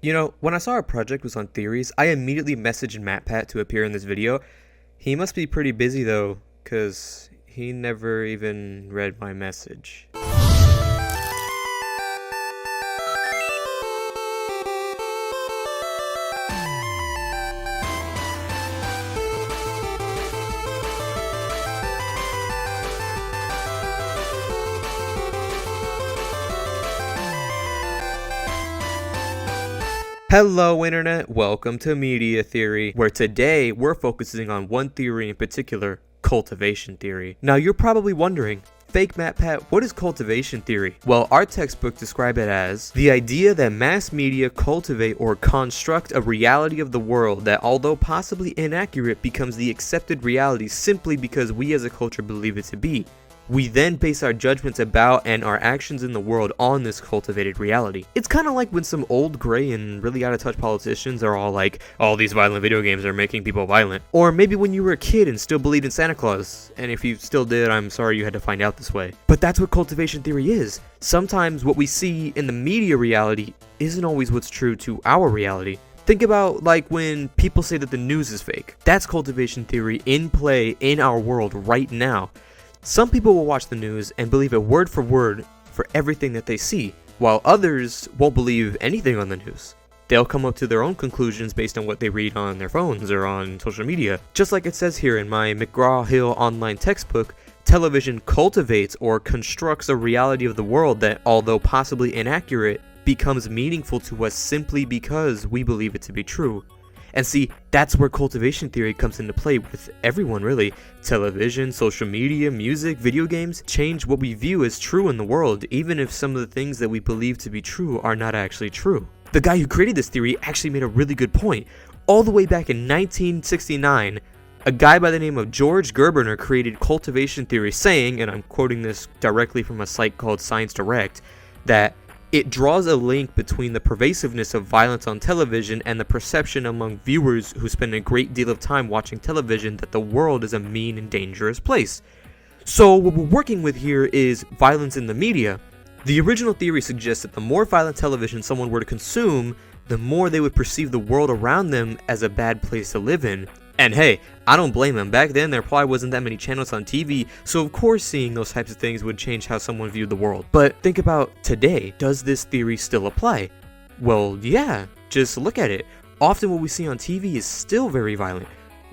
You know, when I saw our project was on theories, I immediately messaged MatPat to appear in this video. He must be pretty busy though, cause he never even read my message. Hello Internet, welcome to Media Theory, where today we're focusing on one theory in particular, cultivation theory. Now you're probably wondering, fake MatPat, what is cultivation theory? Well, our textbook describes it as the idea that mass media cultivate or construct a reality of the world that, although possibly inaccurate, becomes the accepted reality simply because we as a culture believe it to be. We then base our judgments about and our actions in the world on this cultivated reality. It's kind of like when some old gray and really out of touch politicians are all like, all these violent video games are making people violent. Or maybe when you were a kid and still believed in Santa Claus, and if you still did, I'm sorry you had to find out this way. But that's what cultivation theory is. Sometimes what we see in the media reality isn't always what's true to our reality. Think about like when people say that the news is fake. That's cultivation theory in play in our world right now. Some people will watch the news and believe it word for everything that they see, while others won't believe anything on the news. They'll come up to their own conclusions based on what they read on their phones or on social media. Just like it says here in my McGraw-Hill online textbook, television cultivates or constructs a reality of the world that, although possibly inaccurate, becomes meaningful to us simply because we believe it to be true. And see, that's where cultivation theory comes into play with everyone really. Television, social media, music, video games change what we view as true in the world, even if some of the things that we believe to be true are not actually true. The guy who created this theory actually made a really good point. All the way back in 1969, a guy by the name of George Gerberner created cultivation theory saying, and I'm quoting this directly from a site called Science Direct, that it draws a link between the pervasiveness of violence on television and the perception among viewers who spend a great deal of time watching television that the world is a mean and dangerous place. So what we're working with here is violence in the media. The original theory suggests that the more violent television someone were to consume, the more they would perceive the world around them as a bad place to live in. And hey, I don't blame them. Back then there probably wasn't that many channels on TV, so of course seeing those types of things would change how someone viewed the world. But think about today, does this theory still apply? Well, yeah, just look at it. Often what we see on TV is still very violent.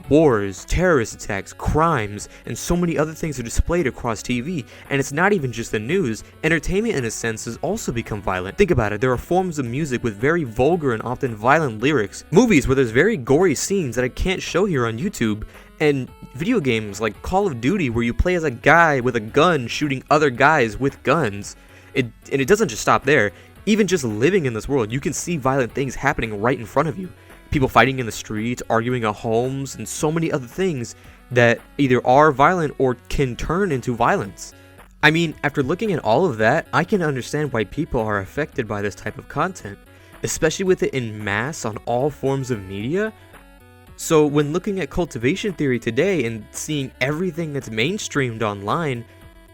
Wars, terrorist attacks, crimes, and so many other things are displayed across TV, and it's not even just the news. Entertainment in a sense has also become violent. Think about it, there are forms of music with very vulgar and often violent lyrics, movies where there's very gory scenes that I can't show here on YouTube, and video games like Call of Duty where you play as a guy with a gun shooting other guys with guns. And it doesn't just stop there. Even just living in this world, you can see violent things happening right in front of you. People fighting in the streets, arguing at homes, and so many other things that either are violent or can turn into violence. I mean, after looking at all of that, I can understand why people are affected by this type of content, especially with it in mass on all forms of media. So when looking at cultivation theory today and seeing everything that's mainstreamed online,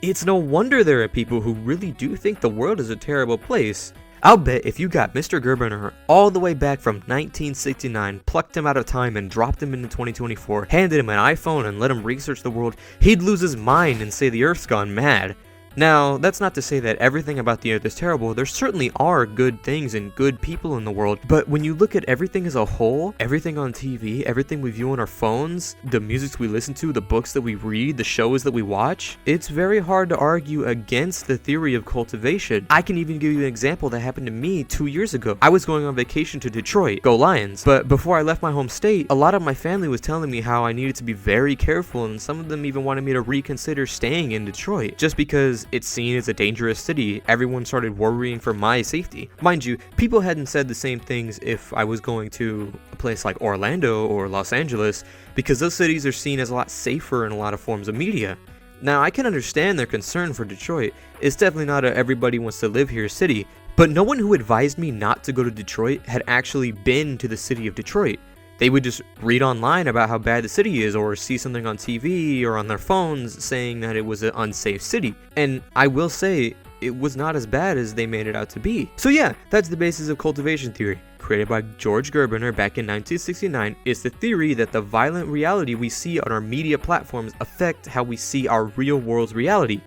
it's no wonder there are people who really do think the world is a terrible place. I'll bet if you got Mr. Gerberner all the way back from 1969, plucked him out of time and dropped him into 2024, handed him an iPhone and let him research the world, he'd lose his mind and say the Earth's gone mad. Now, that's not to say that everything about the Earth is terrible. There certainly are good things and good people in the world, but when you look at everything as a whole, everything on TV, everything we view on our phones, the music we listen to, the books that we read, the shows that we watch, it's very hard to argue against the theory of cultivation. I can even give you an example that happened to me 2 years ago. I was going on vacation to Detroit, go Lions, but before I left my home state, a lot of my family was telling me how I needed to be very careful, and some of them even wanted me to reconsider staying in Detroit, just because it's seen as a dangerous city. Everyone started worrying for my safety. Mind you, people hadn't said the same things if I was going to a place like Orlando or Los Angeles, because those cities are seen as a lot safer in a lot of forms of media. Now, I can understand their concern for Detroit. It's definitely not a everybody wants to live here city, but no one who advised me not to go to Detroit had actually been to the city of Detroit. They would just read online about how bad the city is, or see something on TV or on their phones saying that it was an unsafe city. And I will say, it was not as bad as they made it out to be. So yeah, that's the basis of cultivation theory. Created by George Gerbiner back in 1969, it's the theory that the violent reality we see on our media platforms affect how we see our real world's reality.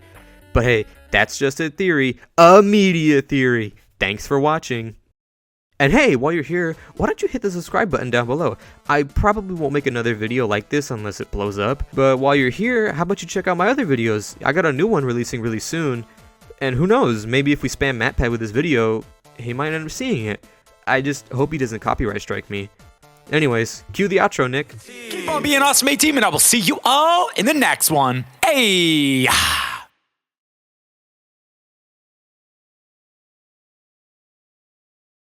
But hey, that's just a theory, a media theory. Thanks for watching. And hey, while you're here, why don't you hit the subscribe button down below? I probably won't make another video like this unless it blows up. But while you're here, how about you check out my other videos? I got a new one releasing really soon. And who knows, maybe if we spam MatPat with this video, he might end up seeing it. I just hope he doesn't copyright strike me. Anyways, cue the outro, Nick. Keep on being awesome, A-Team, and I will see you all in the next one. Hey!